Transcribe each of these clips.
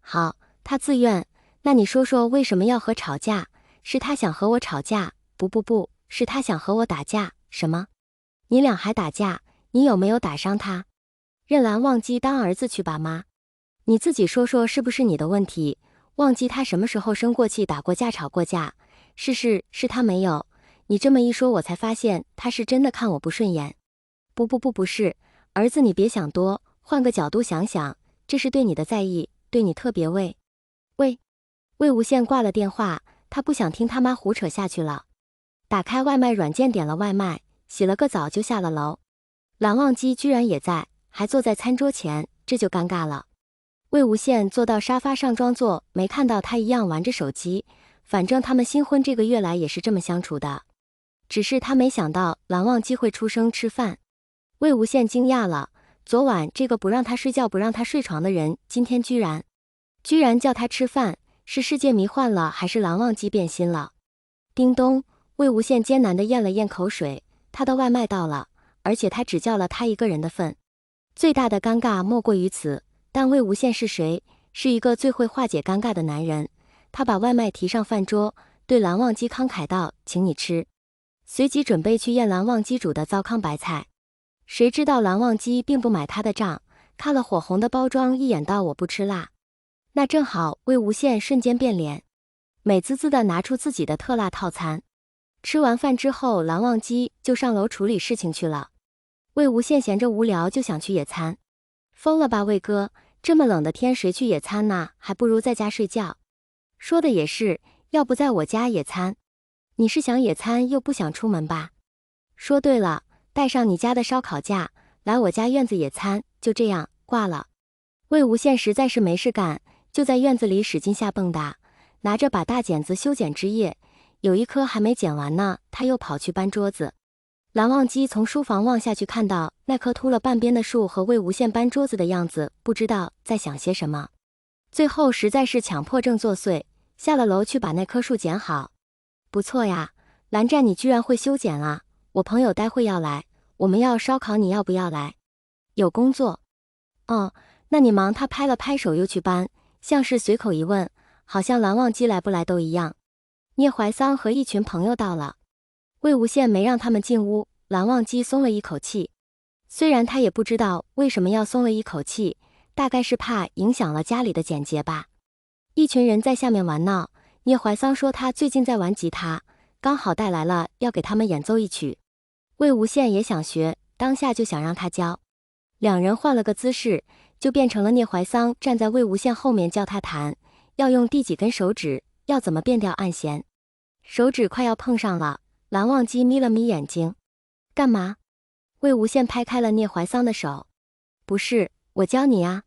好，他自愿。那你说说为什么要和吵架？是他想和我吵架？不，是他想和我打架。什么？你俩还打架？你有没有打伤他？任兰忘机当儿子去吧妈。你自己说说是不是你的问题？忘记他什么时候生过气、打过架、吵过架？是他没有。你这么一说，我才发现他是真的看我不顺眼。不是，儿子你别想多，换个角度想想，这是对你的在意，对你特别魏无羡挂了电话，他不想听他妈胡扯下去了。打开外卖软件点了外卖，洗了个澡就下了楼。蓝忘机居然也在，还坐在餐桌前，这就尴尬了。魏无羡坐到沙发上装作没看到他一样玩着手机，反正他们新婚这个月来也是这么相处的。只是他没想到蓝忘机会出声吃饭。魏无羡惊讶了，昨晚这个不让他睡觉不让他睡床的人，今天居然叫他吃饭，是世界迷幻了还是蓝忘机变心了？叮咚，魏无羡艰难地咽了咽口水，他的外卖到了，而且他只叫了他一个人的份。最大的尴尬莫过于此，但魏无羡是谁？是一个最会化解尴尬的男人。他把外卖提上饭桌，对蓝忘机慷慨道：“请你吃。”随即准备去验蓝忘机煮的糟糠白菜。谁知道蓝忘机并不买他的账，看了火红的包装一眼道：“我不吃辣。”那正好，魏无羡瞬间变脸，美滋滋地拿出自己的特辣套餐。吃完饭之后，蓝忘机就上楼处理事情去了。魏无羡闲着无聊就想去野餐。疯了吧魏哥，这么冷的天谁去野餐呢？还不如在家睡觉。说的也是，要不在我家野餐？你是想野餐又不想出门吧？说对了，带上你家的烧烤架，来我家院子野餐。就这样，挂了。魏无羡实在是没事干，就在院子里使劲下蹦跶，拿着把大剪子修剪枝叶，有一棵还没剪完呢，他又跑去搬桌子。蓝忘机从书房望下去，看到那棵秃了半边的树和魏无羡搬桌子的样子，不知道在想些什么。最后实在是强迫症作祟，下了楼去把那棵树剪好。不错呀，蓝湛你居然会修剪啊！我朋友待会要来，我们要烧烤，你要不要来？有工作。哦，那你忙。他拍了拍手又去搬，像是随口一问，好像蓝忘机来不来都一样。聂怀桑和一群朋友到了，魏无羡没让他们进屋，蓝忘机松了一口气。虽然他也不知道为什么要松了一口气，大概是怕影响了家里的简洁吧。一群人在下面玩闹，聂怀桑说他最近在玩吉他，刚好带来了，要给他们演奏一曲。魏无羡也想学，当下就想让他教。两人换了个姿势，就变成了聂怀桑站在魏无羡后面教他弹，要用第几根手指，要怎么变调按弦。手指快要碰上了，蓝忘机眯了眯眼睛。干嘛？魏无羡拍开了聂怀桑的手。不是，我教你啊。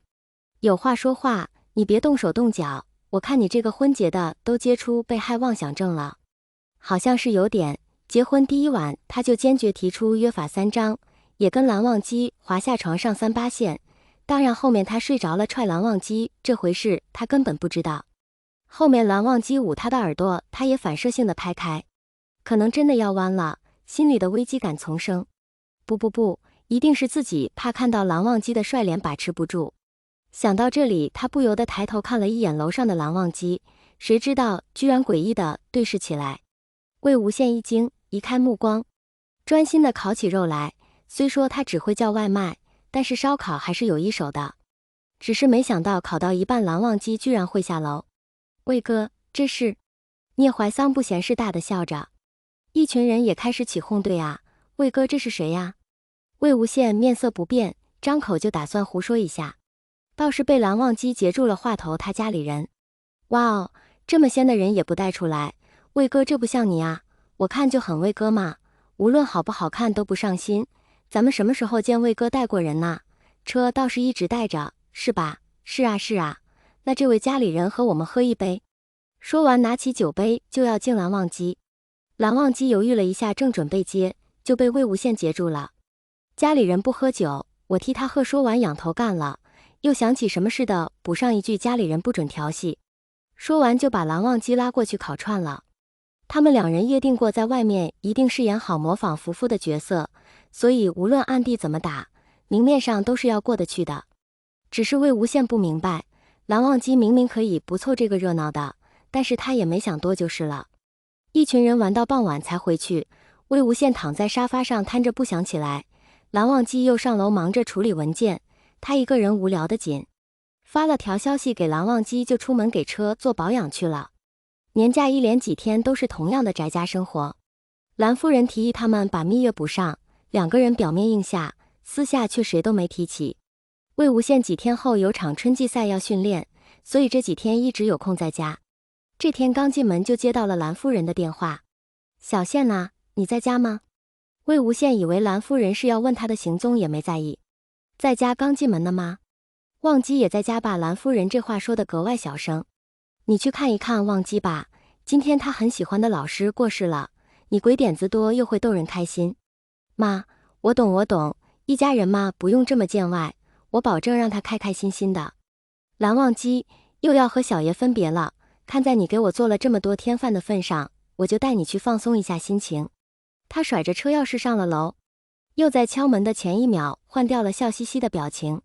有话说话，你别动手动脚，我看你这个婚结的都结出被害妄想症了。好像是有点。结婚第一晚他就坚决提出约法三章，也跟蓝忘机滑下床上三八线。当然后面他睡着了踹蓝忘机这回事他根本不知道。后面蓝忘机捂他的耳朵，他也反射性的拍开。可能真的要弯了，心里的危机感丛生。不，一定是自己怕看到蓝忘机的帅脸把持不住。想到这里，他不由得抬头看了一眼楼上的蓝忘机，谁知道居然诡异的对视起来。魏无羡一惊，移开目光，专心的烤起肉来。虽说他只会叫外卖，但是烧烤还是有一手的。只是没想到烤到一半，蓝忘机居然会下楼。魏哥，这是……聂怀桑不嫌事大的笑着。一群人也开始起哄，对啊，魏哥这是谁呀？魏无羡面色不变，张口就打算胡说一下，倒是被蓝忘机截住了话头。他家里人。哇哦，这么仙的人也不带出来，魏哥这不像你啊，我看就很魏哥嘛，无论好不好看都不上心。咱们什么时候见魏哥带过人呐？车倒是一直带着，是吧？是啊，那这位家里人和我们喝一杯。说完拿起酒杯就要敬蓝忘机。蓝忘机犹豫了一下，正准备接，就被魏无羡截住了。家里人不喝酒，我替他喝。说完仰头干了，又想起什么似的补上一句，家里人不准调戏。说完就把蓝忘机拉过去烤串了。他们两人约定过，在外面一定饰演好模仿夫妇的角色，所以无论暗地怎么打，明面上都是要过得去的。只是魏无羡不明白，蓝忘机明明可以不凑这个热闹的，但是他也没想多就是了。一群人玩到傍晚才回去，魏无羡躺在沙发上瘫着不想起来，蓝忘机又上楼忙着处理文件，他一个人无聊的紧。发了条消息给蓝忘机，就出门给车做保养去了。年假一连几天都是同样的宅家生活。蓝夫人提议他们把蜜月补上，两个人表面应下，私下却谁都没提起。魏无羡几天后有场春季赛要训练，所以这几天一直有空在家。这天刚进门就接到了蓝夫人的电话：“小羡呐，你在家吗？”魏无羡以为蓝夫人是要问他的行踪，也没在意。在家刚进门的吗？忘机也在家吧？蓝夫人这话说得格外小声。你去看一看忘机吧，今天他很喜欢的老师过世了，你鬼点子多又会逗人开心。妈，我懂，一家人嘛，不用这么见外，我保证让他开开心心的。蓝忘机，又要和小爷分别了，看在你给我做了这么多天饭的份上，我就带你去放松一下心情。他甩着车钥匙上了楼，又在敲门的前一秒换掉了笑嘻嘻的表情。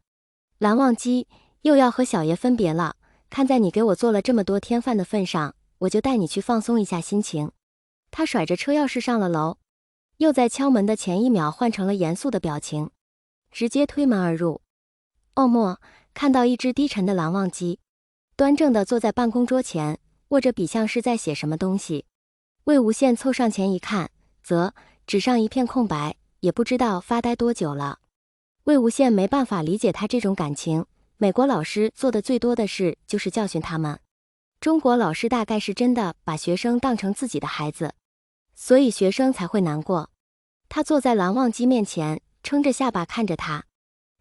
蓝忘机，又要和小爷分别了，看在你给我做了这么多天饭的份上，我就带你去放松一下心情。他甩着车钥匙上了楼，又在敲门的前一秒换成了严肃的表情，直接推门而入。哦莫，看到一只低沉的蓝忘机，端正地坐在办公桌前，握着笔像是在写什么东西。魏无羡凑上前一看，则纸上一片空白，也不知道发呆多久了。魏无羡没办法理解他这种感情，美国老师做的最多的事就是教训他们，中国老师大概是真的把学生当成自己的孩子，所以学生才会难过。他坐在蓝忘机面前，撑着下巴看着他，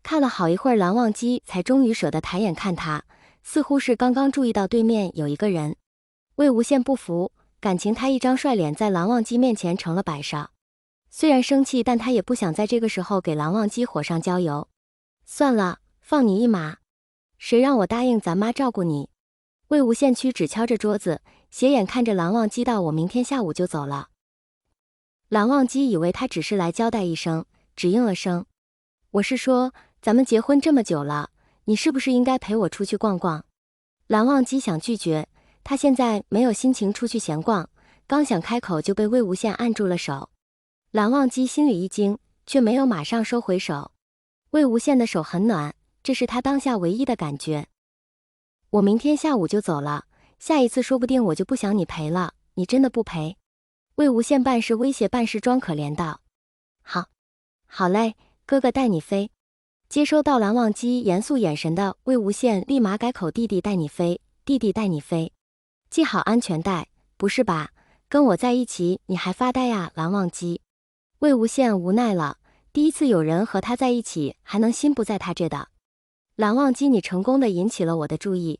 看了好一会儿，蓝忘机才终于舍得抬眼看他，似乎是刚刚注意到对面有一个人。魏无羡不服，感情他一张帅脸在蓝忘机面前成了摆设。虽然生气，但他也不想在这个时候给蓝忘机火上浇油。算了，放你一马，谁让我答应咱妈照顾你。魏无羡屈指敲着桌子，斜眼看着蓝忘机道：“我明天下午就走了。”蓝忘机以为他只是来交代一声，只应了声：“我是说，咱们结婚这么久了，你是不是应该陪我出去逛逛？”蓝忘机想拒绝，他现在没有心情出去闲逛，刚想开口就被魏无羡按住了手。蓝忘机心里一惊，却没有马上收回手。魏无羡的手很暖，这是他当下唯一的感觉。我明天下午就走了，下一次说不定我就不想你陪了，你真的不陪？魏无羡半是威胁半是装可怜道。好嘞，哥哥带你飞。接收到蓝忘机严肃眼神的魏无羡立马改口：弟弟带你飞，弟弟带你飞。系好安全带，不是吧？跟我在一起你还发呆呀？蓝忘机。魏无羡无奈了，第一次有人和他在一起还能心不在他这的。蓝忘机，你成功的引起了我的注意，